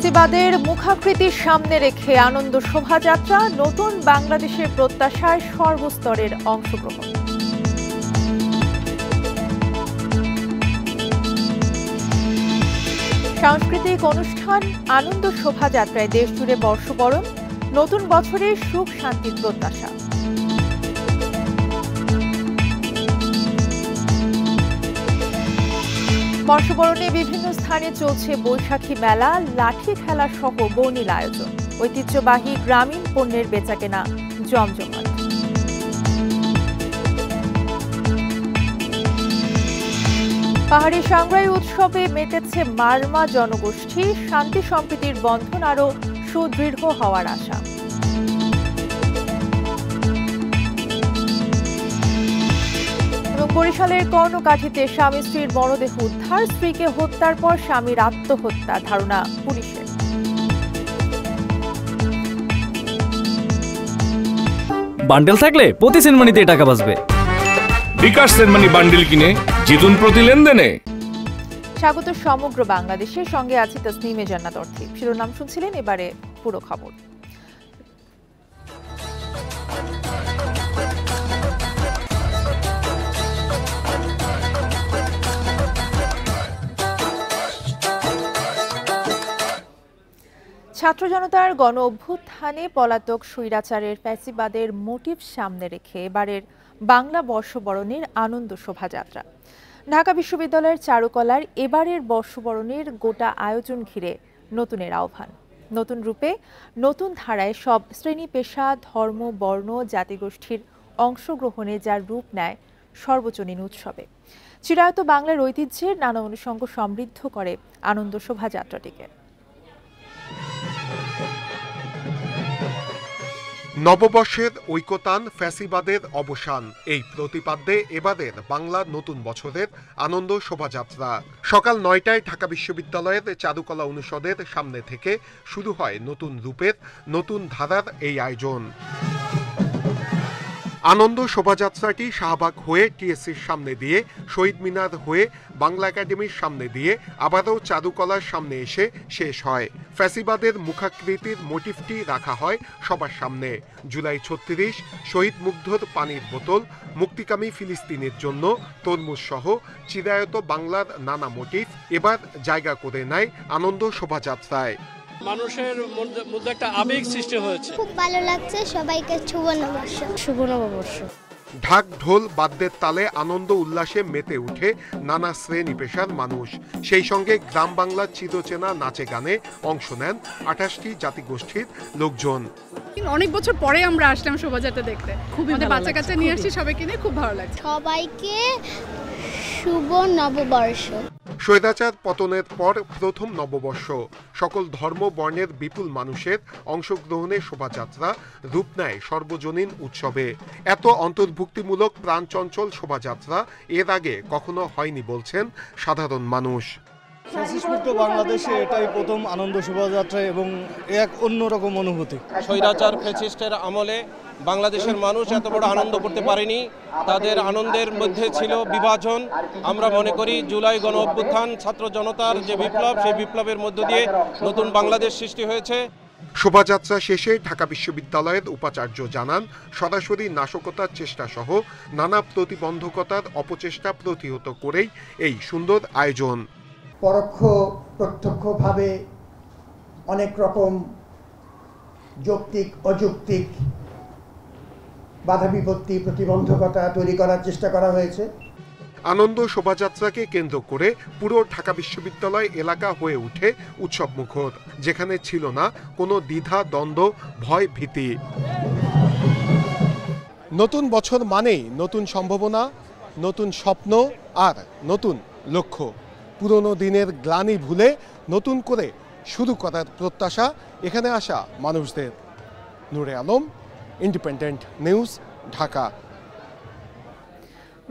ফেসিবাদের মুখাকৃতির সামনে রেখে আনন্দ শোভাযাত্রা, নতুন বাংলাদেশের প্রত্যাশায় সর্বস্তরের অংশগ্রহণ। সাংস্কৃতিক অনুষ্ঠান আনন্দ শোভাযাত্রায় দেশজুড়ে বর্ষবরণ, নতুন বছরের সুখ শান্তির প্রত্যাশা। বর্ষবরণে বিভিন্ন স্থানে চলছে বৈশাখী মেলা, লাঠি খেলা সহ বর্ণিল আয়োজন। ঐতিহ্যবাহী গ্রামীণ পণ্যের বেচাকেনা জমজমাট। পাহাড়ি সাংগ্রাই উৎসবে মেতেছে মারমা জনগোষ্ঠী, শান্তি সম্প্রীতির বন্ধন আরও সুদৃঢ় হওয়ার আশা। বরিশালের কর্ণকাঠিতে স্বামী স্ত্রীর মরদেহ উদ্ধার, স্ত্রীকে হত্যার পর স্বামীর আত্মহত্যা ধারণা পুলিশের। বান্ডেল থাকলে প্রতি সেনমানিতে টাকা বাঁচবে। বিকাশ সেনমানি বান্ডেল কিনে জিতুন প্রতি লেনদেনে। স্বাগত সমগ্র বাংলাদেশের সঙ্গে আছি তাসনিমে জান্নাত অর্থী। শিরোনাম শুনছিলেন, এবারে পুরো খবর। ছাত্র জনতার গণ অভ্যুত্থানে পলাতক স্বৈরাচারের ফ্যাসিবাদের মোটিভ সামনে রেখে এবারের বাংলা বর্ষবরণের আনন্দ শোভাযাত্রা। ঢাকা বিশ্ববিদ্যালয়ের চারুকলার এবারের বর্ষবরণের গোটা আয়োজন ঘিরে নতুনের আহ্বান। নতুন রূপে, নতুন ধারায় সব শ্রেণী পেশা, ধর্ম, বর্ণ, জাতিগোষ্ঠীর অংশগ্রহণে যার রূপ নেয় সর্বজনীন উৎসবে। চিরায়ত বাংলার ঐতিহ্যের নানা অনুষঙ্গ সমৃদ্ধ করে আনন্দ শোভাযাত্রাটিকে। নববর্ষের ঐকতান, ফ্যাসিবাদের অবসান, এই প্রতিপাদ্যে এবারের বাংলা নতুন বছরের আনন্দ শোভাযাত্রা। সকাল ৯টায় ঢাকা বিশ্ববিদ্যালয়ের চারুকলা অনুষদের সামনে থেকে শুরু হয় নতুন রূপের, নতুন ধারার এই আয়োজন। আনন্দ শোভাযাত্রাটি শাহবাগ হয়ে টিএসসির সামনে দিয়ে, শহীদ মিনার হয়ে বাংলা একাডেমির সামনে দিয়ে আবারও চারুকলার সামনে এসে শেষ হয়। ফ্যাসিবাদের মুখাকৃতির মোটিভটি রাখা হয় সবার সামনে। জুলাই ৩৬, শহীদ মুগ্ধর পানির বোতল, মুক্তিকামী ফিলিস্তিনের জন্য তরমুজ সহ চিরায়ত বাংলার নানা মোটিভ এবার জায়গা করে নেয় আনন্দ শোভাযাত্রায়। মানুষের মধ্যে একটা আবেগ সৃষ্টি হয়েছে। খুব ভালো লাগছে, সবাইকে শুভ নববর্ষ। শুভ নববর্ষ। ঢাক ঢোল বাদ্যের তালে আনন্দ উল্লাসে মেতে উঠে নানা শ্রেণী পেশার মানুষ। সেই সঙ্গে গ্রাম বাংলার চিরচেনা নাচে গানে অংশ নেন ২৮টি জাতিগোষ্ঠীর লোকজন। অনেক বছর পরে আমরা আসলাম শোভাযাত্রা দেখতে, খুবই বাচ্চা কাচ্চা নিয়ে আসছি, সবাইকে নিয়ে খুব ভালো লাগছে। সবাইকে শুভ নববর্ষ। স্বৈরাচার পতনের পর প্রথম নববর্ষ, সকল ধর্ম বর্ণের বিপুল মানুষের অংশগ্রহণে শোভাযাত্রা রূপ নেয় সর্বজনীন উৎসবে। এত অন্তর্ভুক্তিমূলক প্রাণচঞ্চল শোভাযাত্রা এর আগে কখনো হয়নি বলছেন সাধারণ মানুষ। ফ্যাসিস্টমুক্ত বাংলাদেশে এটাই প্রথম আনন্দ শোভাযাত্রা এবং এক অন্যরকম অনুভূতি। স্বৈরাচার ফ্যাসিস্টের আমলে বাংলাদেশের মানুষ এত বড় আনন্দ করতে পারেনি। তাদের আনন্দের মধ্যে ছিল বিভাজন। আমরা মনে করি জুলাই গণ অভ্যুত্থান, ছাত্র জনতার যে বিপ্লব, সেই বিপ্লবের মধ্য দিয়ে নতুন বাংলাদেশ সৃষ্টি হয়েছে। শোভাযাত্রা শেষে ঢাকা বিশ্ববিদ্যালয়ের উপাচার্য জানান, সরাসরি নাশকতার চেষ্টা সহ নানা প্রতিবন্ধকতার অপচেষ্টা প্রতিহত করেই এই সুন্দর আয়োজন। পরোক্ষ প্রত্যক্ষভাবে অনেক রকম যৌক্তিক অযৌক্তিক বাধা বিপত্তি, প্রতিবন্ধকতা তৈরি করার চেষ্টা করা হয়েছে। আনন্দ শোভাযাত্রাকে কেন্দ্র করে পুরো ঢাকা বিশ্ববিদ্যালয় এলাকা হয়ে ওঠে উৎসব মুখর, যেখানে ছিল না কোনো দ্বিধা, দ্বন্দ্ব, ভয়, ভীতি। নতুন বছর মানেই নতুন সম্ভাবনা, নতুন স্বপ্ন আর নতুন লক্ষ্য। পুরনো দিনের গ্লানি ভুলে নতুন করে শুরু করার প্রত্যাশা এখানে আসা মানুষদের। নূরে আলম, ইন্ডিপেন্ডেন্ট নিউজ, ঢাকা।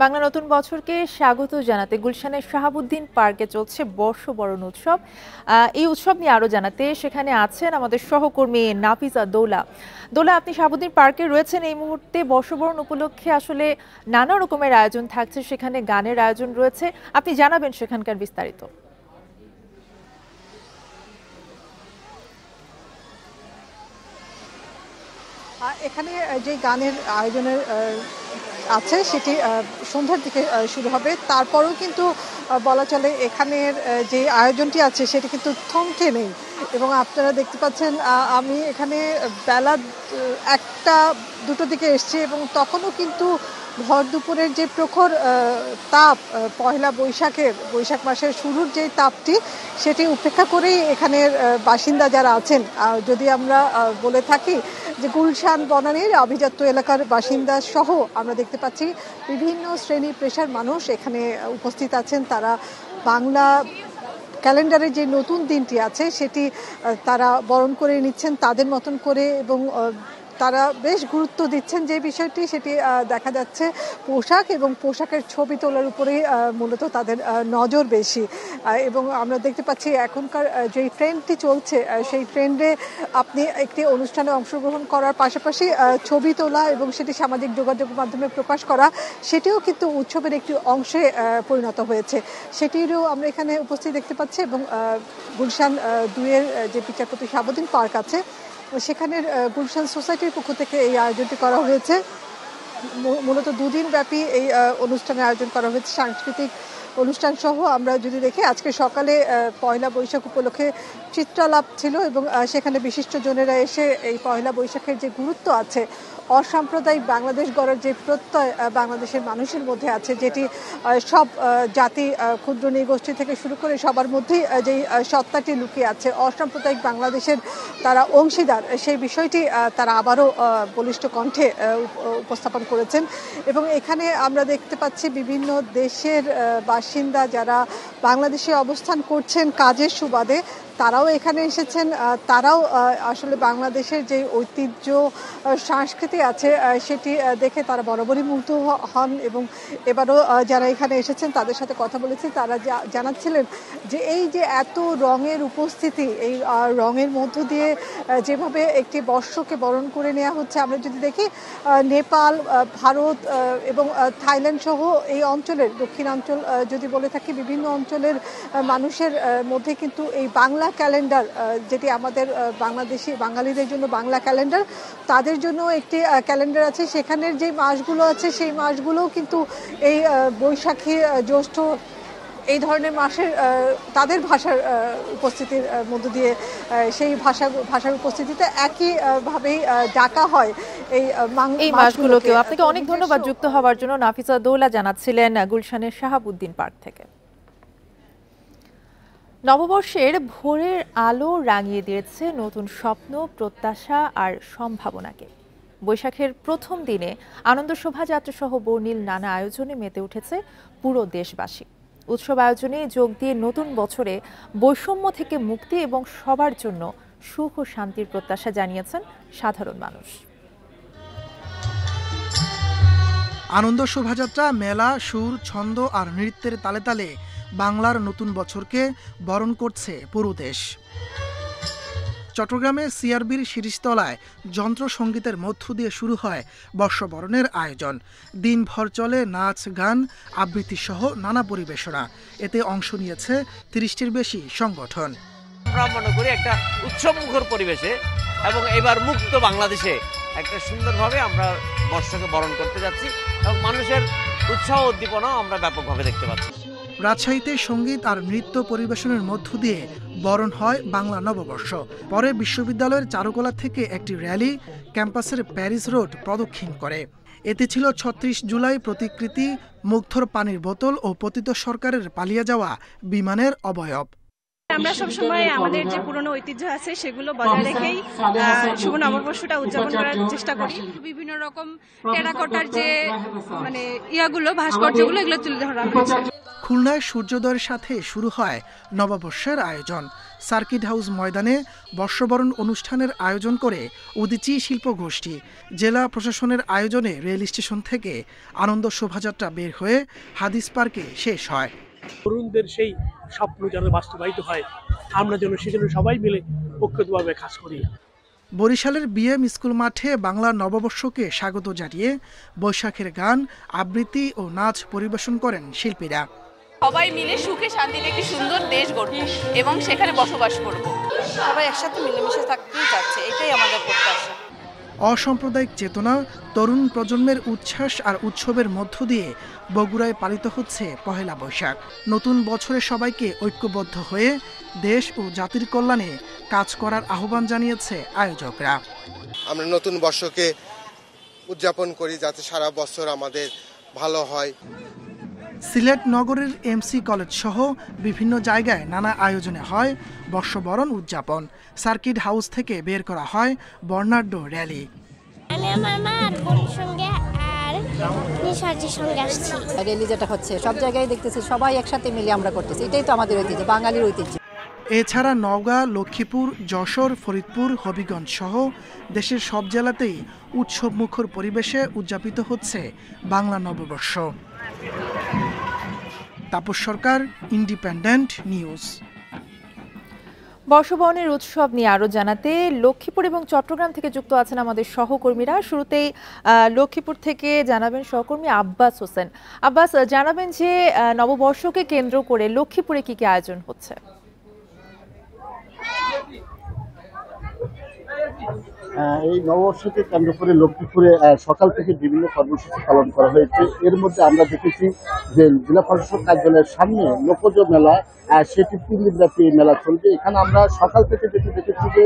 বাংলা নতুন বছরকে স্বাগত জানাতে গুলশানের শাহাবুদ্দিন পার্কে চলছে বর্ষবরণ উৎসব। এই উৎসব নিয়ে আরো জানাতে সেখানে আছেন আমাদের সহকর্মী নাফিজা দৌলা। দৌলা, আপনি শাহাবুদ্দিন পার্কে রয়েছেন এই মুহূর্তে। বর্ষবরণ উপলক্ষে আসলে নানা রকমের আয়োজন থাকছে, সেখানে গানের আয়োজন রয়েছে, আপনি জানাবেন সেখানকার বিস্তারিত। এখানে যে গানের আয়োজনের আছে সেটি সন্ধ্যার দিকে শুরু হবে। তারপরেও কিন্তু বলা চলে এখানের যে আয়োজনটি আছে সেটি কিন্তু থমকে নেই এবং আপনারা দেখতে পাচ্ছেন আমি এখানে বেলা 1টা-2টোর দিকে এসেছি এবং তখনও কিন্তু ভর দুপুরের যে প্রখর তাপ পয়লা বৈশাখ মাসের শুরুর যে তাপটি সেটি উপেক্ষা করেই এখানের বাসিন্দা যারা আছেন, যদি আমরা বলে থাকি যে গুলশান বনানীর আভিজাত্য এলাকার বাসিন্দা সহ আমরা দেখতে পাচ্ছি বিভিন্ন শ্রেণী পেশার মানুষ এখানে উপস্থিত আছেন। তারা বাংলা ক্যালেন্ডারের যে নতুন দিনটি আছে সেটি তারা বরণ করে নিচ্ছেন তাদের মতন করে এবং তারা বেশ গুরুত্ব দিচ্ছেন যে বিষয়টি সেটি দেখা যাচ্ছে পোশাক এবং পোশাকের ছবি তোলার উপরেই মূলত তাদের নজর বেশি। এবং আমরা দেখতে পাচ্ছি এখনকার যে ট্রেন্ডটি চলছে সেই ট্রেন্ডে আপনি একটি অনুষ্ঠানে অংশগ্রহণ করার পাশাপাশি ছবি তোলা এবং সেটি সামাজিক যোগাযোগ মাধ্যমে প্রকাশ করা সেটিও কিন্তু উৎসবের একটি অংশে পরিণত হয়েছে। সেটিরও আমরা এখানে উপস্থিত দেখতে পাচ্ছি এবং গুলশান 2-এর যে বিচারপতি শাহাবুদ্দিন পার্ক আছে সেখানের গুলশান সোসাইটির পক্ষ থেকে এই আয়োজনটি করা হয়েছে। মূলত 2 দিন ব্যাপী এই অনুষ্ঠানের আয়োজন করা হয়েছে। সাংস্কৃতিক অনুষ্ঠান সহ আমরা যদি দেখি আজকে সকালে পয়লা বৈশাখ উপলক্ষে চিত্রালাপ ছিল এবং সেখানে বিশিষ্টজনেরা এসে এই পয়লা বৈশাখের যে গুরুত্ব আছে, অসাম্প্রদায়িক বাংলাদেশ গড়ার যে প্রত্যয় বাংলাদেশের মানুষের মধ্যে আছে, যেটি সব জাতি ক্ষুদ্র নৃগোষ্ঠী থেকে শুরু করে সবার মধ্যেই যেই সত্তাটি লুকিয়ে আছে, অসাম্প্রদায়িক বাংলাদেশের তারা অংশীদার, সেই বিষয়টি তারা আবারও বলিষ্ঠ কণ্ঠে উপস্থাপন করেছেন। এবং এখানে আমরা দেখতে পাচ্ছি বিভিন্ন দেশের বাসিন্দা যারা বাংলাদেশে অবস্থান করছেন কাজের সুবাদে তারাও এখানে এসেছেন। তারাও আসলে বাংলাদেশের যে ঐতিহ্য সংস্কৃতি আছে সেটি দেখে তারা বরাবরই মুগ্ধ হন এবং এবারও যারা এখানে এসেছেন তাদের সাথে কথা বলেছি, তারা জানাচ্ছিলেন যে এই যে এত রঙের উপস্থিতি, এই রঙের মধ্য দিয়ে যেভাবে একটি বর্ষকে বরণ করে নেওয়া হচ্ছে, আমরা যদি দেখি নেপাল, ভারত এবং থাইল্যান্ড সহ এই অঞ্চলের দক্ষিণাঞ্চল যদি বলে থাকি বিভিন্ন অঞ্চলের মানুষের মধ্যে কিন্তু এই বাংলা ক্যালেন্ডার, যেটি আমাদের বাংলাদেশি বাঙালিদের জন্য বাংলা ক্যালেন্ডার, তাদের জন্য একটি ক্যালেন্ডার আছে। সেখানের যে মাসগুলো আছে সেই মাসগুলোও কিন্তু এই বৈশাখী, জ্যৈষ্ঠ এই ধরনের মাসের তাদের ভাষার উপস্থিতির মধ্য দিয়ে সেই ভাষার উপস্থিতিতে একইভাবেই ডাকা হয় এই মাসগুলোকে। আপনাকে অনেক ধন্যবাদ যুক্ত হওয়ার জন্য। নাফিসা দৌলা জানাচ্ছিলেন গুলশানের শাহাবুদ্দিন পার্ক থেকে। নববর্ষের ভোরের আলো রাঙিয়ে দিয়েছে নতুন স্বপ্ন, প্রত্যাশা আর সম্ভাবনাকে। বৈশাখের প্রথম দিনে আনন্দ শোভাযাত্রা সহ বর্ণিল নানা আয়োজনে মেতে উঠেছে পুরো দেশবাসী। উৎসব আয়োজনে যোগ দিয়ে নতুন বছরে বৈষম্য থেকে মুক্তি এবং সবার জন্য সুখ ও শান্তির প্রত্যাশা জানিয়েছেন সাধারণ মানুষ। আনন্দ শোভাযাত্রা, মেলা, সুর, ছন্দ আর নৃত্যের তালে তালে বাংলার নতুন বছরকে বরণ করছে পুরো দেশ। চট্টগ্রামে সিআরবির শিরিষতলায় যন্ত্র সঙ্গীতের মধ্য দিয়ে শুরু হয় বর্ষবরণের আয়োজন। দিনভর চলে নাচ, গান, আবৃত্তি সহ নানা পরিবেশনা। এতে অংশ নিয়েছে 30টির বেশি সংগঠন। আমরা মনে করি একটা উৎসব মুখর পরিবেশে এবং এবার মুক্ত বাংলাদেশে একটা সুন্দরভাবে আমরা বর্ষকে বরণ করতে যাচ্ছি এবং মানুষের উৎসাহ উদ্দীপনাও আমরা ব্যাপকভাবে দেখতে পাচ্ছি। রাজশাহীতে সঙ্গীত আর নৃত্য পরিবেশনের মধ্য দিয়ে বরণ হয় বাংলা নববর্ষ। পরে বিশ্ববিদ্যালয়ের চারুকলা থেকে একটি র্যালি ক্যাম্পাসের প্যারিস রোড প্রদক্ষিণ করে। এতে ছিল ৩৬ জুলাই প্রতিকৃতি, মুগ্ধর পানির বোতল ও পতিত সরকারের পালিয়ে যাওয়া বিমানের অবয়ব। আমরা সবসময় আমাদের যে পুরনো ঐতিহ্য আছে সেগুলো বজায় রেখেই শুভ নববর্ষটা উদযাপন করার চেষ্টা করি। বিভিন্ন রকম টেরাকোটার যে ভাস্কর্যগুলো এগুলো তুলে ধরা হয়েছে। খুলনায় সূর্যোদয়ের সাথে শুরু হয় নববর্ষের আয়োজন। সার্কিট হাউস ময়দানে বর্ষবরণ অনুষ্ঠানের আয়োজন করে উদীচী শিল্প গোষ্ঠী। জেলা প্রশাসনের আয়োজনে রেল স্টেশন থেকে আনন্দ শোভাযাত্রা বের হয়ে হাদিস পার্কে শেষ হয়। তরুণদের সেই স্বপ্ন যেন বাস্তবায়িত হয়, আমরা যেন সেজন্য সবাই মিলে ঐক্যবদ্ধভাবে কাজ করি। বরিশালের বিএম স্কুল মাঠে বাংলা নববর্ষকে স্বাগত জানিয়ে বৈশাখের গান, আবৃত্তি ও নাচ পরিবেশন করেন শিল্পীরা। সবাই মিলে সুখে শান্তিতে একটি সুন্দর দেশ গড়ব এবং সেখানে বসবাস করব। সবাই একসাথে মিলেমিশে থাকতেই চাচ্ছে, এটাই আমাদের প্রত্যাশা। অসাম্প্রদায়িক চেতনা, তরুণ প্রজন্মের উচ্ছ্বাস আর উৎসবের মধ্য দিয়ে বগুড়ায় পালিত হচ্ছে পহেলা বৈশাখ। নতুন বছরে সবাইকে ঐক্যবদ্ধ হয়ে দেশ ও জাতির কল্যাণে কাজ করার আহ্বান জানিয়েছে আয়োজকরা। আমরা নতুন বর্ষকে উদযাপন করি যাতে সারা বছর আমাদের ভালো হয়। সিলেট নগরের এমসি কলেজ সহ বিভিন্ন জায়গায় নানা আয়োজনে হয় বর্ষবরণ উদযাপন। সার্কিট হাউস থেকে বের করা হয় বর্ণাঢ্য র্যালি। আমি আমার মা আর বোনের সঙ্গে আর নিশার্জির সঙ্গে আসছি। র্যালি যেটা হচ্ছে সব জায়গায় দেখতেছি সবাই একসাথে মিলে আমরা করতেছি, এটাই তো আমাদের ঐতিহ্য, বাঙালির ঐতিহ্য। এছাড়া নওগাঁ, লক্ষ্মীপুর, যশোর, ফরিদপুর, হবিগঞ্জ সহ দেশের সব জেলাতেই উৎসব মুখর পরিবেশে উদযাপিত হচ্ছে বাংলা নববর্ষ। তাপস সরকার, ইন্ডিপেন্ডেন্ট নিউজ। বর্ষবরণের উৎসব নিয়ে আরো জানাতে লক্ষ্মীপুর এবং চট্টগ্রাম থেকে যুক্ত আছেন আমাদের সহকর্মীরা। শুরুতেই লক্ষ্মীপুর থেকে জানাবেন সহকর্মী আব্বাস হোসেন। আব্বাস, জানাবেন যে নববর্ষকে কেন্দ্র করে লক্ষ্মীপুরে কি কি আয়োজন হচ্ছে? এই নববর্ষকে কেন্দ্র করে লক্ষ্মীপুরে সকাল থেকে বিভিন্ন কর্মসূচি পালন করা হয়েছে। এর মধ্যে আমরা দেখেছি যে জেলা প্রশাসক কার্যালয়ের সামনে লোকজ মেলা, সেটি 3 দিনব্যাপী মেলা চলবে। এখানে আমরা সকাল থেকে দেখেছি যে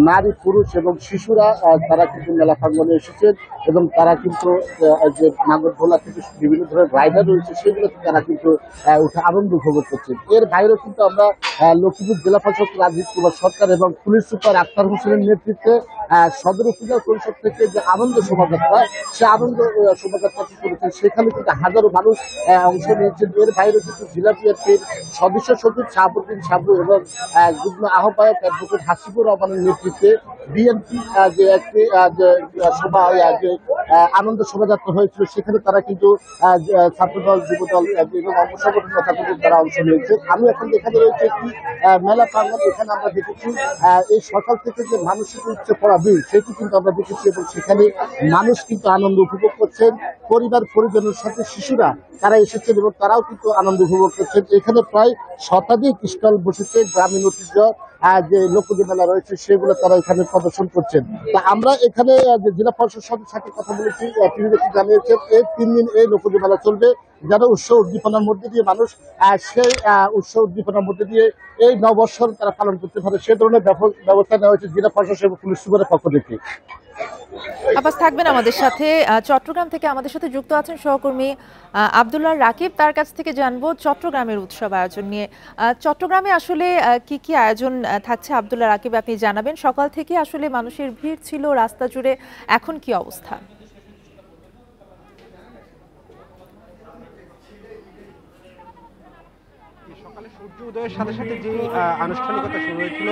নারী, পুরুষ এবং শিশুরা তারা কিন্তু মেলা প্রাঙ্গণে এসেছেন এবং তারা কিন্তু যে নাগরদোলা থেকে বিভিন্ন ধরনের রাইডার রয়েছে সেগুলোতে তারা কিন্তু উঠে আনন্দ উপভোগ করছেন। এর বাইরেও কিন্তু আমরা লক্ষ্মীপুর জেলা প্রশাসক রাজীব কুমার সরকার এবং পুলিশ সুপার আক্তার হোসেনের নেতৃত্বে সদর উপজেলা পরিষদ থেকে যে আনন্দ শোভাযাত্রা, সে আনন্দ শোভাযাত্রা করেছেন, সেখানে কিন্তু হাজারো মানুষ অংশ নিয়েছেন। এর বাইরে কিন্তু জেলা বিএনপির সদস্য সচিব শাহাবুদ্দিন সাবু এবং যুগ্ম আহ্বায়ক অ্যাডভোকেট হাসিবুর রহমানের নেতৃত্বে বিএনপি যে একটি সভা, যে আনন্দ শোভাযাত্রা হয়েছিল, সেখানে তারা কিন্তু ছাত্রদল, যুবদল এবং অঙ্গ সংগঠন নেতাকর্মীদের তারা অংশ নিয়েছে। আমি এখন এখানে রয়েছে একটি মেলা প্রাঙ্গণ। এখানে আমরা দেখেছি এই সকাল থেকে যে মানুষের উচ্চ পড়া ভিড়, সেটি কিন্তু আমরা দেখেছি এবং সেখানে মানুষ কিন্তু আনন্দ উপভোগ করছেন। পরিবার পরিজনের সাথে শিশুরা তারা এসেছেন এবং তারাও কিন্তু আনন্দ উপভোগ করছেন। এখানে প্রায় শতাধিক স্টল বসেছে, গ্রামীণ ঐতিহ্য যে লোকজ মেলা রয়েছে সেগুলো তারা এখানে প্রদর্শন করছেন। তা আমরা এখানে যে জেলা পরিষদের সাথে কথা বলেছি, তিনি জানিয়েছেন এই 3 দিন এই লোকজ মেলা চলবে, যেন উৎসব উদ্দীপনার মধ্যে দিয়ে মানুষ সেই উৎসব উদ্দীপনার মধ্যে দিয়ে এই নববর্ষ তারা পালন করতে পারে, সে ধরনের ব্যবস্থা নেওয়া হয়েছে জেলা প্রশাসন এবং পুলিশ সুপারের পক্ষ থেকে। আব্বাস থাকবেন আমাদের সাথে। চট্টগ্রাম থেকে আমাদের সাথে যুক্ত আছেন সহকর্মী আব্দুল্লাহ রাকিব, তার কাছ থেকে জানবো চট্টগ্রামের উৎসব আয়োজন নিয়ে। চট্টগ্রামে আসলে কি কি আয়োজন থাকছে আব্দুল্লাহ রাকিব, আপনি জানাবেন। সকাল থেকে আসলে মানুষের ভিড় ছিল রাস্তা জুড়ে, এখন কি অবস্থা? সূর্য উদয়ের সাথে সাথে যে আনুষ্ঠানিকতা শুরু হয়েছিল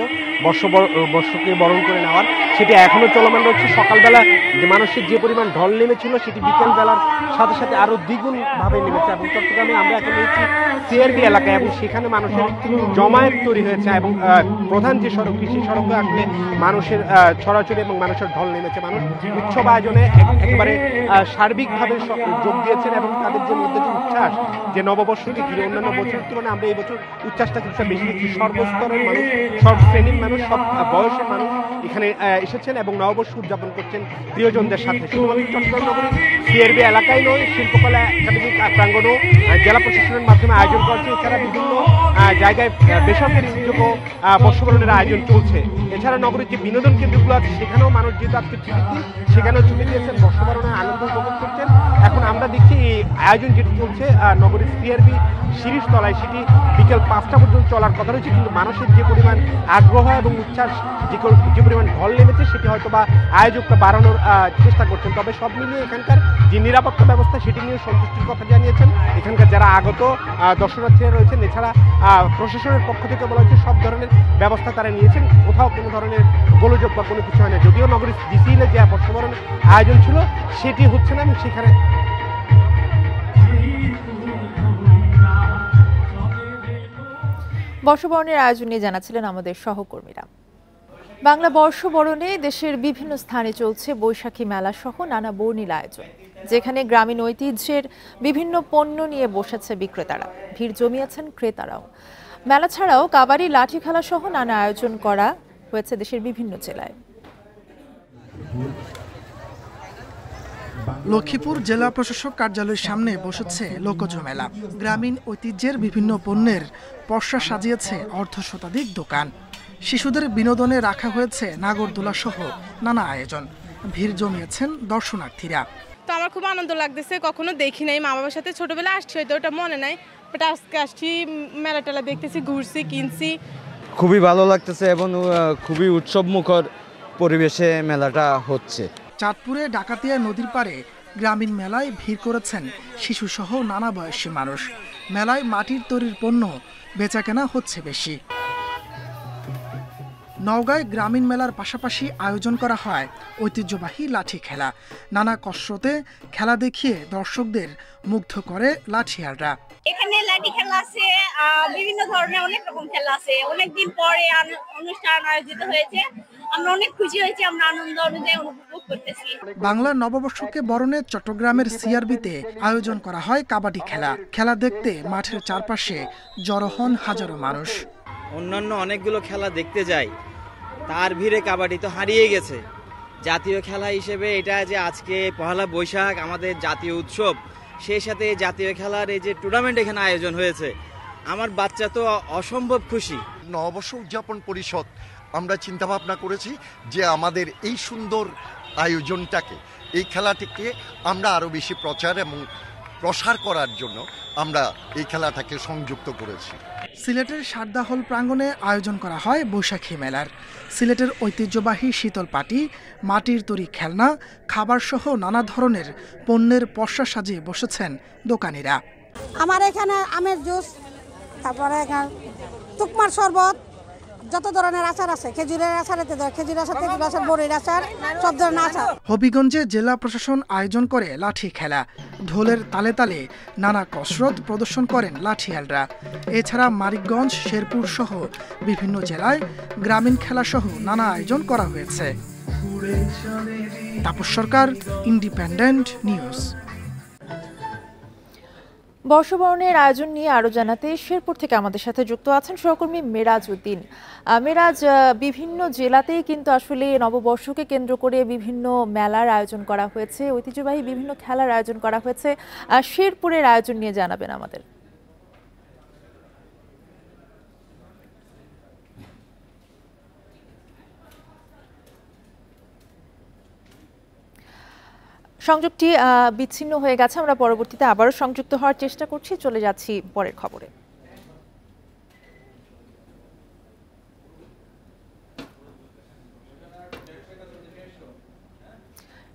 বর্ষকে বরণ করে নেওয়ার, সেটি এখনো চলমান রয়েছে। সকালবেলা যে মানুষের যে পরিমাণ ঢল নেমেছিল, সেটি বিকেল বেলার সাথে সাথে আরো দ্বিগুণ ভাবে নেমেছে। এবং চট্টগ্রামে আমরা এখন রয়েছি সিআরবি এলাকায় এবং সেখানে মানুষের জমায়েত তৈরি হয়েছে এবং প্রধান যে সড়ক, সেই সড়কে আসলে মানুষের ছড়াছড়ি এবং মানুষের ঢল নেমেছে। মানুষ উৎসব আয়োজনে একেবারে সার্বিকভাবে যোগ দিয়েছেন এবং তাদের যে মধ্যে যে উচ্ছ্বাস, যে নববর্ষকে ঘিরে অন্যান্য বছরের তুলনায় আমরা এই বছর উচ্ছ্বাসটা কিছুটা বেশি দেখছি। সর্বস্তরের মানুষ, সব শ্রেণীর মানুষ, সব বয়সের মানুষ এখানে এসেছেন এবং নববর্ষ উদযাপন করছেন প্রিয়জনদের সাথে। শুধুমাত্র চট্টগ্রাম নগরীর সিআরবি এলাকায় নয়, শিল্পকলা একাডেমিক প্রাঙ্গণও জেলা প্রশাসনের মাধ্যমে আয়োজন করছে। এছাড়া বিভিন্ন জায়গায় বেসরকারি উদ্যোগও বর্ষবরণের আয়োজন চলছে। এছাড়া নগরীর যে বিনোদন কেন্দ্রগুলো আছে, সেখানেও মানুষ যেহেতু আজকে ছুটি, সেখানেও ছুটি দিয়েছেন, বর্ষবরণের আনন্দ উপভোগ করছেন। এখন আমরা দেখছি এই আয়োজন যেটি চলছে নগরীর সিআরবি শিরিষতলায়, সেটি বিকেল 5টা পর্যন্ত চলার কথা রয়েছে। কিন্তু মানুষের যে পরিমাণ আগ্রহ এবং উচ্ছ্বাস, যে পরিমাণ ঢল নেমেছে, সেটি হয়তো বা আয়োজকরা বাড়ানোর চেষ্টা করছেন। তবে সব মিলিয়ে এখানকার যে নিরাপত্তা ব্যবস্থা, সেটি নিয়ে সন্তুষ্টির কথা জানিয়েছেন এখানকার যারা আগত দর্শনার্থীরা রয়েছেন। এছাড়া প্রশাসনের পক্ষ থেকে বলা হয়েছে সব ধরনের ব্যবস্থা তারা নিয়েছেন, কোথাও কোনো ধরনের গোলযোগ বা কোনো কিছু হয় না। যদিও নগরীর ডিসিএলে যে বর্ষবরণের আয়োজন ছিল, সেটি হচ্ছে না এবং সেখানে বর্ষবরণের আয়োজন নিয়ে জানাচ্ছিলেন আমাদের সহকর্মীরা। বাংলা বর্ষবরণে দেশের বিভিন্ন স্থানে চলছে বৈশাখী মেলা সহ নানা বর্ণিল আয়োজন, যেখানে গ্রামীণ ঐতিহ্যের বিভিন্ন পণ্য নিয়ে বসেছে বিক্রেতারা, ভিড় জমিয়েছেন ক্রেতারাও। মেলা ছাড়াও কাবাডি, লাঠি খেলা সহ নানা আয়োজন করা হয়েছে দেশের বিভিন্ন জেলায়। লক্ষ্মীপুর জেলা প্রশাসক কার্যালয়ের সামনে বসেছে লোকজ মেলা। গ্রামীণ ঐতিহ্যের বিভিন্ন পণ্যের পসরা সাজিয়েছে অর্ধশতাধিক দোকান। শিশুদের বিনোদনে রাখা হয়েছে নাগরদোলা সহ নানা আয়োজন। ভিড় জমিয়েছেন দর্শনার্থীরা। তো আমার খুব আনন্দ লাগতেছে, কখনো দেখি নাই, মা বাবার সাথে ছোটবেলা আসছি, হয়তো ওটা মনে নাই, বাট আজকে আসছি, মেলা টেলা দেখতেছি, ঘুরছি, কিনছি। খুবই ভালো লাগতেছে এবং খুবই উৎসবমুখর পরিবেশে মেলাটা হচ্ছে। চাঁদপুরে ডাকাতিয়া নদীর পাড়ে গ্রামীণ মেলায় ভিড় করেছেন শিশুসহ নানা বয়সী মানুষ। মেলায় মাটির তৈরির পণ্য বেচাকেনা হচ্ছে বেশি। নওগাঁয় গ্রামীণ মেলার পাশাপাশি আয়োজন করা হয় ঐতিহ্যবাহী লাঠি খেলা। নানা কসরতে খেলা দেখিয়ে দর্শকদের মুগ্ধ করে লাঠিয়ালরা। এখানে লাঠি খেলা আছে, বিভিন্ন ধরনের অনেক রকম খেলা আছে। অনেকদিন পরে অনুষ্ঠান আয়োজিত হয়েছে, আমরা অনেক খুশি হয়েছি, আমরা আনন্দ অনুযায়ী উপভোগ করতেছি। বাংলা নববর্ষকে বরণে চট্টগ্রামের সিআরবিতে আয়োজন করা হয় কাবাডি খেলা। খেলা দেখতে মাঠের চারপাশে জড়ো হন হাজারো মানুষ। অন্যান্য অনেকগুলো খেলা দেখতে যাই, তার ভিড়ে কাবাডি তো হারিয়ে গেছে। জাতীয় খেলা হিসেবে এটা যে আজকে পহেলা বৈশাখ আমাদের জাতীয় উৎসব, সেই সাথে জাতীয় খেলার এই যে টুর্নামেন্ট এখানে আয়োজন হয়েছে, আমার বাচ্চা তো অসম্ভব খুশি। নববর্ষ উদযাপন পরিষদ আমরা চিন্তা ভাবনা করেছি যে আমাদের এই সুন্দর আয়োজনটাকে, এই খেলাটিকে আমরা আরো বেশি প্রচার এবং প্রসার করার জন্য আমরা এই খেলাটাকে সংযুক্ত করেছি। সিলেটের সারদা হল প্রাঙ্গণে আয়োজন করা হয় বৈশাখী মেলার। সিলেটের ঐতিহ্যবাহী শীতল পাটি, মাটির তৈরি খেলনা, খাবার সহ নানা ধরনের পণ্যের পসরা সাজিয়ে বসেছেন দোকানিরা। আমার এখানে আমের জুস, তারপরে তুকমার শরবত, যত ধরনের আচার আছে, খেজুরের আচার, খেজুর আচার, তেঁতুল আচার, বড়ির আচার, সব ধরনের আচার। হবিগঞ্জে জেলা প্রশাসন আয়োজন করে লাঠি খেলা। ঢোলের তালে তালে নানা কসরত প্রদর্শন করেন লাঠিয়ালরা। এছাড়া মানিকগঞ্জ, শেরপুর সহ বিভিন্ন জেলায় গ্রামীণ খেলা সহ নানা আয়োজন করা হয়েছে। তাপস সরকার, ইন্ডিপেন্ডেন্ট নিউজ। বর্ষবরণের আয়োজন নিয়ে আরো জানাতে শেরপুর থেকে আমাদের সাথে যুক্ত আছেন সহকর্মী মেরাজ উদ্দিন। মেরাজ, বিভিন্ন জেলাতেই কিন্তু আসলে নববর্ষকে কেন্দ্র করে বিভিন্ন মেলার আয়োজন করা হয়েছে, ঐতিহ্যবাহী বিভিন্ন খেলার আয়োজন করা হয়েছে। শেরপুরের আয়োজন নিয়ে জানাবেন আমাদের। সংযোগটি বিচ্ছিন্ন হয়ে গেছে, আমরা পরবর্তীতে আবারও সংযুক্ত হওয়ার চেষ্টা করছি। চলে যাচ্ছি পরের খবরে।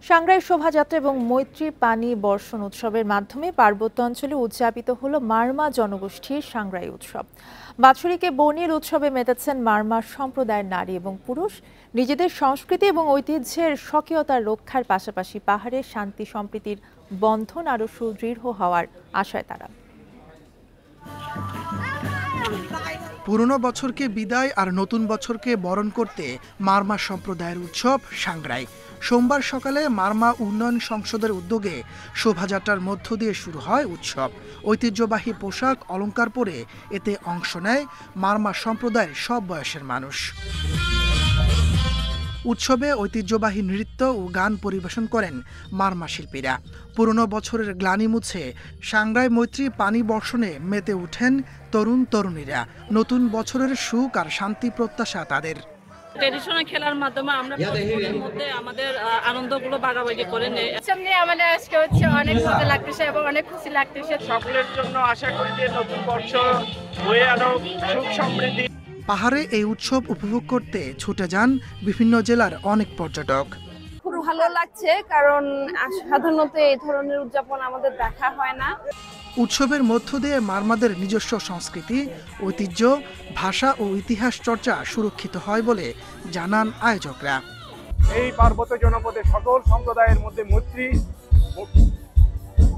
সাংগ্রাই শোভাযাত্রা এবং মৈত্রী পানি বর্ষণ উৎসবের মাধ্যমে পার্বত্য অঞ্চলে উদযাপিত হলো মারমা জনগোষ্ঠীর সাংগ্রাই উৎসব। বাৎসরিক বর্ণিল উৎসবে মেতেছেন মারমা সম্প্রদায়ের নারী এবং পুরুষ। নিজেদের সংস্কৃতি এবং ঐতিহ্যের স্বকীয়তা রক্ষার পাশাপাশি পাহাড়ের শান্তি সম্প্রীতির বন্ধন আরও সুদৃঢ় হওয়ার আশায় তারা। পুরনো বছরকে বিদায় আর নতুন বছরকে বরণ করতে মারমা সম্প্রদায়ের উৎসব সাংগ্রাই। সোমবার সকালে মারমা উন্নয়ন সংসদের উদ্যোগে শোভাযাত্রার মধ্য দিয়ে শুরু হয় উৎসব। ঐতিহ্যবাহী পোশাক অলংকার পরে এতে অংশ নেয় মারমা সম্প্রদায়ের সব বয়সের মানুষ। উৎসবে ঐতিহ্যবাহী নৃত্য ও গান পরিবেশন করেন মারমা শিল্পীরা। পুরনো বছরের গ্লানি মুছে সাংগ্রাই মৈত্রী পানি বর্ষণে মেতে ওঠেন তরুণ তরুণীরা। নতুন বছরের সুখ আর শান্তি প্রত্যাশা তাদের। ট্রেডিশনাল খেলার মাধ্যমে আমরা পরস্পরের মধ্যে আমাদের আনন্দগুলো ভাগাভাগি করে নেই। সামনে আমাদের আজকে হচ্ছে অনেক মজা লাগতেছে এবং অনেক খুশি লাগতেছে। সকলের জন্য আশা করি যে নতুন বর্ষ হয়ে আরো সুখ সমৃদ্ধি। পাহাড়ে এই উৎসব উপভোগ করতে ছুটে যান বিভিন্ন জেলার অনেক পর্যটক। খুব ভালো লাগছে, কারণ সাধারণত এই ধরনের উদযাপন আমাদের দেখা হয় না। উৎসবের মধ্য দিয়ে মারমাদের নিজস্ব সংস্কৃতি, ঐতিহ্য, ভাষা ও ইতিহাস চর্চা সুরক্ষিত হয় বলে জানান আয়োজকরা। এই পার্বত্য জনপদের সকল সম্প্রদায়ের মধ্যে মৈত্রী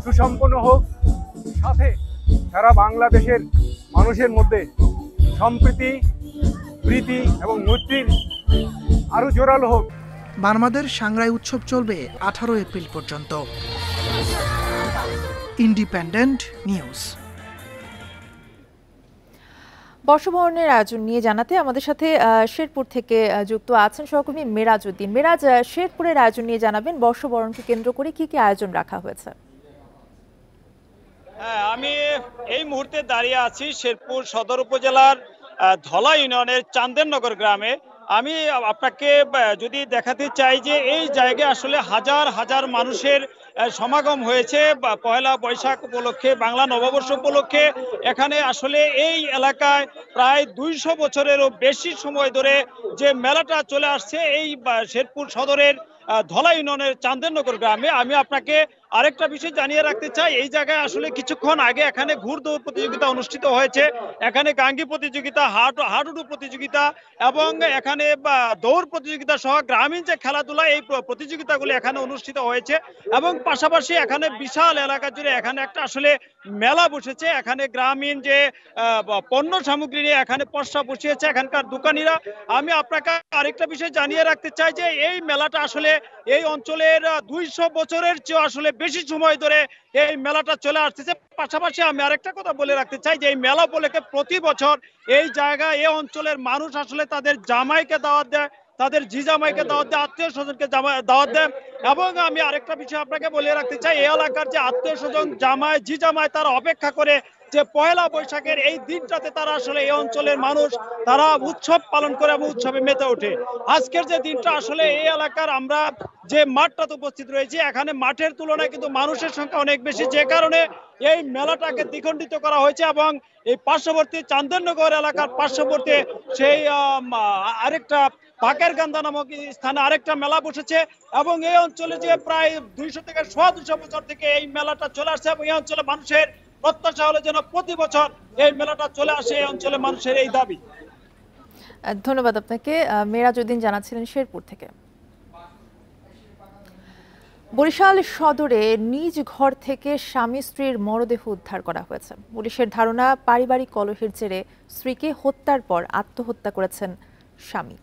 সুসম্পন্ন হোক, সাথে সারা বাংলাদেশের মানুষের মধ্যে সম্প্রীতি, প্রীতি এবং মৈত্রীর আরো জোরালো হোক। মারমাদের সাংগ্রাই উৎসব চলবে 18 এপ্রিল পর্যন্ত। Independent news. বর্ষবরণের আয়োজন নিয়ে জানাতে আমাদের সাথে শেরপুর থেকে যুক্ত আছেন সহকর্মী মেরাজ উদ্দিন। মেরাজ, শেরপুরের আয়োজন নিয়ে জানাবেন, বর্ষবরণকে কেন্দ্র করে কি কি আয়োজন রাখা হয়েছে? আমি এই মুহূর্তে দাঁড়িয়ে আছি শেরপুর সদর উপজেলার ধলা ইউনিয়নের চান্দেরনগর গ্রামে। আমি আপনাকে যদি দেখাতে চাই যে এই জায়গায় আসলে হাজার হাজার মানুষের সমাগম হয়েছে পয়লা বৈশাখ উপলক্ষে, বাংলা নববর্ষ উপলক্ষে। এখানে আসলে এই এলাকায় প্রায় 200 বছরেরও বেশি সময় ধরে যে মেলাটা চলে আসছে এই শেরপুর সদরের ধলা ইউনিয়নের চান্দেরনগর গ্রামে। আমি আপনাকে আরেকটা বিষয় জানিয়ে রাখতে চাই, এই জায়গায় আসলে কিছুক্ষণ আগে এখানে ঘুরদৌড় প্রতিযোগিতা অনুষ্ঠিত হয়েছে, এখানে গাঙ্গি প্রতিযোগিতা, হাডুডু প্রতিযোগিতা এবং এখানে দৌড় প্রতিযোগিতা সহ গ্রামীণ যে খেলাধুলা, এই প্রতিযোগিতাগুলি এখানে অনুষ্ঠিত হয়েছে। এবং পাশাপাশি এখানে বিশাল এলাকা জুড়ে এখানে একটা আসলে মেলা বসেছে। এখানে গ্রামীণ যে পণ্য সামগ্রী নিয়ে এখানে পসরা বসিয়েছে এখানকার দোকানিরা। আমি আপনাকে আরেকটা বিষয় জানিয়ে রাখতে চাই যে এই মেলাটা আসলে এই অঞ্চলের 200 বছরের চেয়ে আসলে বেশি সময় ধরে এই মেলাটা চলে আসতেছে। পাশাপাশি আমি আরেকটা কথা বলে রাখতে চাই যে এই মেলা উপলক্ষে প্রতি বছর এই জায়গায় এই অঞ্চলের মানুষ আসলে তাদের জামাইকে দাওয়াত দেয়, তাদের জি জামাইকে দাওয়াত দেয়, আত্মীয় স্বজনকে দাওয়াত দেয়। এবং আমি আরেকটা বিষয় আপনাকে বলে রাখতে চাই, এই এলাকার যে আত্মীয় স্বজন, জামাই, জি জামাই, তারা অপেক্ষা করে যে পয়লা বৈশাখের এই দিনটাতে তারা আসলে এই অঞ্চলের মানুষ তারা উৎসব পালন করে এবং উৎসবে মেতে ওঠে। আজকের যে দিনটা আসলে এই এলাকার আমরা যে মাঠটাতে উপস্থিত রয়েছে, এখানে মাঠের তুলনায় কিন্তু মানুষের সংখ্যা অনেক বেশি, যে কারণে এই মেলাটাকে দ্বিখণ্ডিত করা হয়েছে। এবং এই পার্শ্ববর্তী চান্দেরনগর এলাকার পার্শ্ববর্তী সেই আরেকটা পাকেরগান্দা নামক স্থানে আরেকটা মেলা বসেছে। এবং এই অঞ্চলে যে প্রায় 200 থেকে 250 বছর থেকে এই মেলাটা চলে আসছে এবং এই অঞ্চলে মানুষের প্রত্যাশা হলে যেন প্রতি বছর এই মেলাটা চলে আসে, এই অঞ্চলে মানুষের এই দাবি। ধন্যবাদ আপনাকে। মেরাজ উদ্দিন জানাচ্ছিলেন শেরপুর থেকে। বরিশাল সদরে নিজ ঘর থেকে স্বামী স্ত্রীর মরদেহ উদ্ধার করা হয়েছে। পুলিশের ধারণা, পারিবারিক কলহের জেরে স্ত্রীকে হত্যার পর আত্মহত্যা করেছেন স্বামী।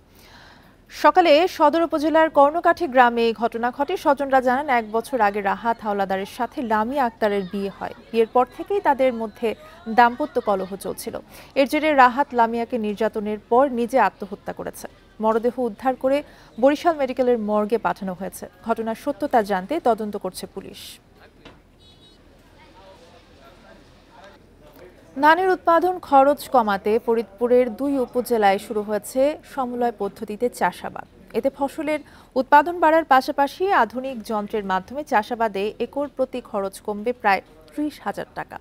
সকালে সদর উপজেলার কর্ণকাঠি গ্রামে এই ঘটনা ঘটে। স্বজনরা জানান, 1 বছর আগে রাহাত হাওলাদারের সাথে লামিয়া আক্তারের বিয়ে হয়। বিয়ের পর থেকেই তাদের মধ্যে দাম্পত্য কলহ চলছিল। এর জেরে রাহাত লামিয়াকে নির্যাতনের পর নিজে আত্মহত্যা করেছে। মরদেহ উদ্ধার করে বরিশাল মেডিকেলের মর্গে পাঠানো হয়েছে। ঘটনার সত্যতা জানতে তদন্ত করছে পুলিশ। ধানের উৎপাদন খরচ কমাতে ফরিদপুরের 2 উপজেলায় শুরু হয়েছে সমলয় পদ্ধতিতে চাষাবাদ। এতে ফসলের উৎপাদন বাড়ার পাশাপাশি আধুনিক যন্ত্রের মাধ্যমে চাষাবাদে একর প্রতি খরচ কমবে প্রায় 30,000 টাকা।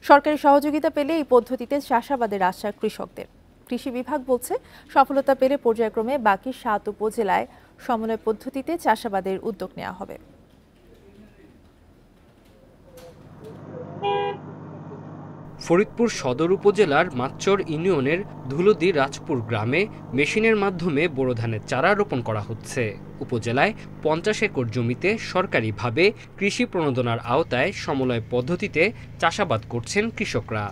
সরকারি সহযোগিতা পেলে এই পদ্ধতিতে চাষাবাদের আশা কৃষকদের। কৃষি বিভাগ বলছে, সফলতা পেলে পর্যায়ক্রমে বাকি 7 উপজেলায় সমলয় পদ্ধতিতে চাষাবাদের উদ্যোগ নেওয়া হবে। ফরিদপুর সদর উপজেলার মাচ্চর ইউনিয়নের ধুলুদি রাজপুর গ্রামে মেশিনের মাধ্যমে বোরো ধানের চারা রোপণ করা হচ্ছে। উপজেলায় 50 একর জমিতে সরকারিভাবে কৃষি প্রণোদনার আওতায় সমলয় পদ্ধতিতে চাষাবাদ করছেন কৃষকরা।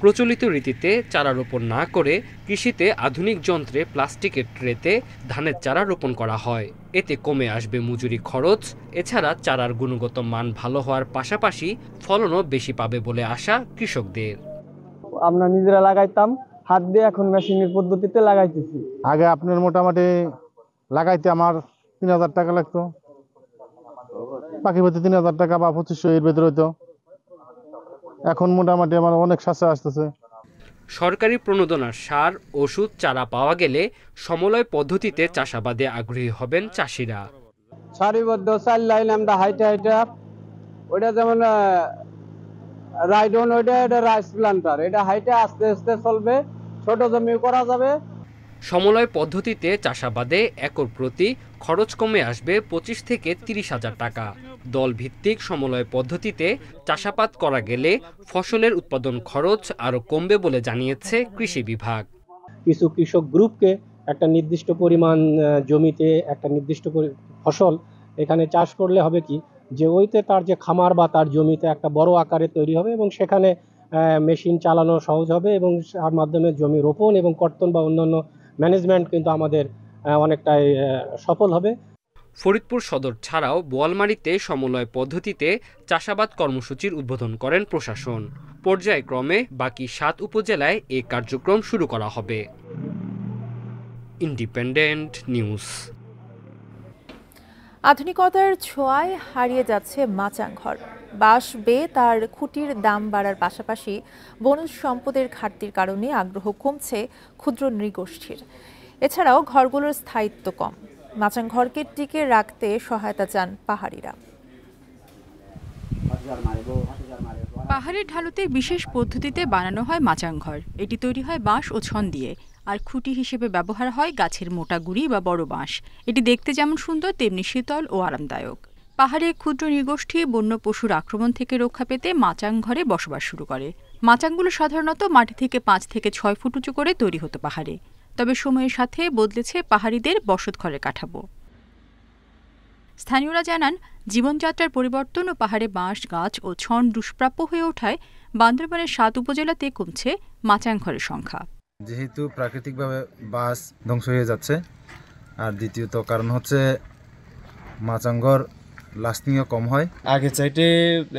প্রচলিত রীতিতে চারা রোপণ না করে কৃষিতে আধুনিক যন্ত্রে প্লাস্টিকের ট্রেতে ধানের চারা রোপণ করা হয়। এতে কমে আসবে মজুরি খরচ। এছাড়া চারার গুণগত মান ভালো হওয়ার পাশাপাশি ফলনও বেশি পাবে বলে আশা কৃষকদের। আমরা নিজেরা লাগাইতাম হাত দিয়ে, এখন মেশিনের পদ্ধতিতে লাগাইতেছি। আগে আপনার মোটামুটি লাগাইতে আমার 3000 টাকা লাগতো, বাকি হচ্ছে 3000 টাকা বা 2500 এর ভেতরে হইতো। এখন মোটামুটি আমার অনেক সাশ্রয় আসতেছে। সরকারি প্রণোদনার সার, ওষুধ, চারা পাওয়া গেলে সমলয় পদ্ধতিতে চাষাবাদে আগ্রহী হবেন চাষিরা। সারিবদ্ধ 4 লাইন আমরা হাইটা ওইটা যেমন রাইডন, ওইটা রাইস প্লান্টার, এটা হাইটা আস্তে আস্তে চলবে, ছোট জমি করা যাবে। সমলয় পদ্ধতিতে চাষাবাদে একর প্রতি খরচ কমে আসবে 25 থেকে 30,000 টাকা। দল ভিত্তিক সমলয় পদ্ধতিতে চাষাবাদ করা গেলে ফসলের উৎপাদন খরচ আরও কমবে বলে জানিয়েছে কৃষি বিভাগ। কিছু কৃষক গ্রুপকে একটা নির্দিষ্ট পরিমাণ জমিতে একটা নির্দিষ্ট ফসল এখানে চাষ করলে হবে কি, যে ওইতে তার যে খামার বা তার জমিতে একটা বড় আকারে তৈরি হবে এবং সেখানে মেশিন চালানো সহজ হবে এবং তার মাধ্যমে জমি রোপণ এবং কর্তন বা অন্যান্য ম্যানেজমেন্ট কিন্তু আমাদের অনেকটাই সফল হবে। ফরিদপুর সদর ছাড়াও বোয়ালমারীতে সমন্বয় পদ্ধতিতে চাষাবাদ কর্মসূচির উদ্বোধন করেন প্রশাসন। পর্যায়ক্রমে বাকি 7 উপজেলায় এ কার্যক্রম শুরু করা হবে। Independent news. আধুনিকতার ছোঁয়ায় হারিয়ে যাচ্ছে মাচাংঘর। বাঁশ বেয়ে তার খুঁটির দাম বাড়ার পাশাপাশি বনজ সম্পদের ঘাটতির কারণে আগ্রহ কমছে ক্ষুদ্র নৃগোষ্ঠীর। এছাড়াও ঘরগুলোর স্থায়িত্ব কম। মাচাংঘরকে টিকে রাখতে সহায়তা চান পাহাড়িরা। পাহাড়ের ঢালুতে বিশেষ পদ্ধতিতে বানানো হয় মাচাংঘর। এটি তৈরি হয় বাঁশ ও ছন দিয়ে, আর খুঁটি হিসেবে ব্যবহার হয় গাছের মোটা গুড়ি বা বড় বাঁশ। এটি দেখতে যেমন সুন্দর তেমনি শীতল ও আরামদায়ক। পাহাড়ে ক্ষুদ্র নৃগোষ্ঠী বন্য পশুর আক্রমণ থেকে রক্ষা পেতে মাচাংঘরে বসবাস শুরু করে। মাচাংগুলো সাধারণত মাটি থেকে 5 থেকে 6 ফুট উঁচু করে তৈরি হতো পাহাড়ে। তবে সময়ের সাথে বদলেছে পাহাড়িদের বসতঘরের কাঠামো। স্থানীয়রা জানান, জীবনযাত্রার পরিবর্তন ও পাহাড়ে বাঁশ গাছ ও ছন দুষ্প্রাপ্য হয়ে ওঠায় বান্দরবানের 7 উপজেলাতে কমছে মাচাংঘরের সংখ্যা। যেহেতু প্রাকৃতিকভাবে বাঁশ ধ্বংস হয়ে যাচ্ছে, আর দ্বিতীয়ত কারণ হচ্ছে মাচাংঘর লাস্টিংও কম হয়। আগে চাইতে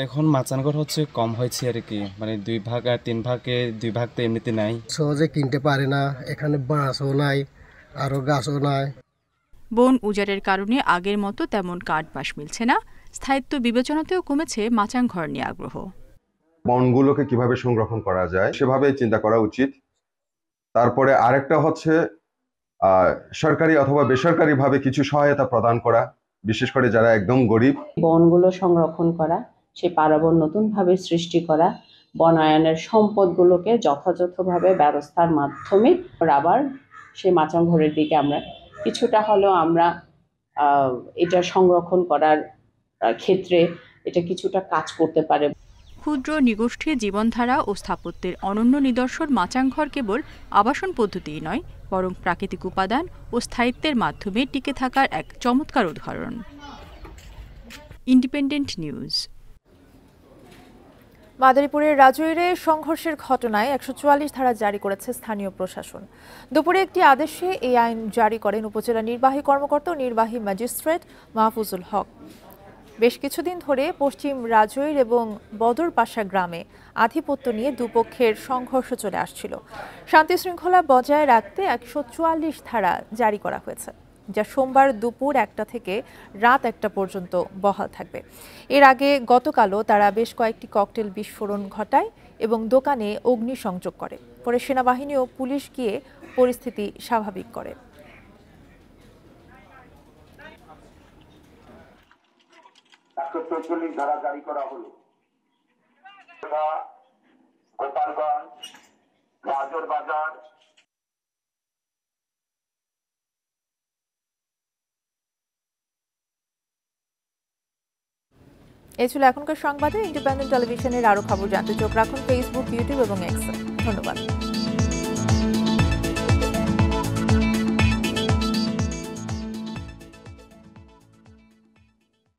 এখন মাচাংঘর হচ্ছে কম হয়েছে আর কি, মানে 2 ভাগ আর 3 ভাগে 2 ভাগ তো এমনিতে নাই। সহজে কিনতে পারে না, এখানে বাঁশও নাই, আরও গাছও নাই। বন উজাড়ের কারণে আগের মতো তেমন কাঠ বাঁশ মিলছে না। স্থায়িত্ব বিবেচনাতেও কমেছে মাচাংঘর নিয়ে আগ্রহ। বনগুলোকে কিভাবে সংরক্ষণ করা যায় সেভাবেই চিন্তা করা উচিত। তারপরে আরেকটা হচ্ছে সরকারি অথবা বেসরকারি ভাবে কিছু সহায়তা প্রদান করা, বিশেষ করে যারা একদম গরিব। বনগুলো সংরক্ষণ করা, সে পারাবন নতুন ভাবে সৃষ্টি করা, বনায়নের সম্পদগুলোকে যথাযথভাবে ব্যবস্থার মাধ্যমে আবার সেই মাচাংঘরের দিকে আমরা কিছুটা হলেও আমরা এটা সংরক্ষণ করার ক্ষেত্রে এটা কিছুটা কাজ করতে পারে। ক্ষুদ্র নৃগোষ্ঠীর জীবনধারা ও স্থাপত্যের অনন্য নিদর্শন মাচাংঘর কেবল আবাসন পদ্ধতিই নয়, বরং প্রাকৃতিক উপাদান ও স্থায়িত্বের মাধ্যমে টিকে থাকার এক চমৎকার উদাহরণ। Independent news. মাদারীপুরের রাজৈরে সংঘর্ষের ঘটনায় 144 ধারা জারি করেছে স্থানীয় প্রশাসন। দুপুরে একটি আদেশে এই আইন জারি করেন উপজেলা নির্বাহী কর্মকর্তা ও নির্বাহী ম্যাজিস্ট্রেট মাহফুজুল হক। বেশ কিছুদিন ধরে পশ্চিম রাজৈর এবং বদরপাশা গ্রামে আধিপত্য নিয়ে দুপক্ষের সংঘর্ষ চলে আসছিল। শান্তি শৃঙ্খলা বজায় রাখতে 144 ধারা জারি করা হয়েছে, যা সোমবার দুপুর 1টা থেকে রাত 1টা পর্যন্ত বহাল থাকবে। এর আগে গতকালও তারা বেশ কয়েকটি ককটেল বিস্ফোরণ ঘটায় এবং দোকানে অগ্নিসংযোগ করে। পরে সেনাবাহিনী ও পুলিশ গিয়ে পরিস্থিতি স্বাভাবিক করে। ধারা জারি করা হলো। গোপালগঞ্জ, গাজর বাজার, এই ছিল এখনকার সংবাদে। ইন্ডিপেন্ডেন্ট টেলিভিশনের আরো খবর জানতে চোখ রাখুন ফেসবুক, ইউটিউব এবং এক্সে। ধন্যবাদ।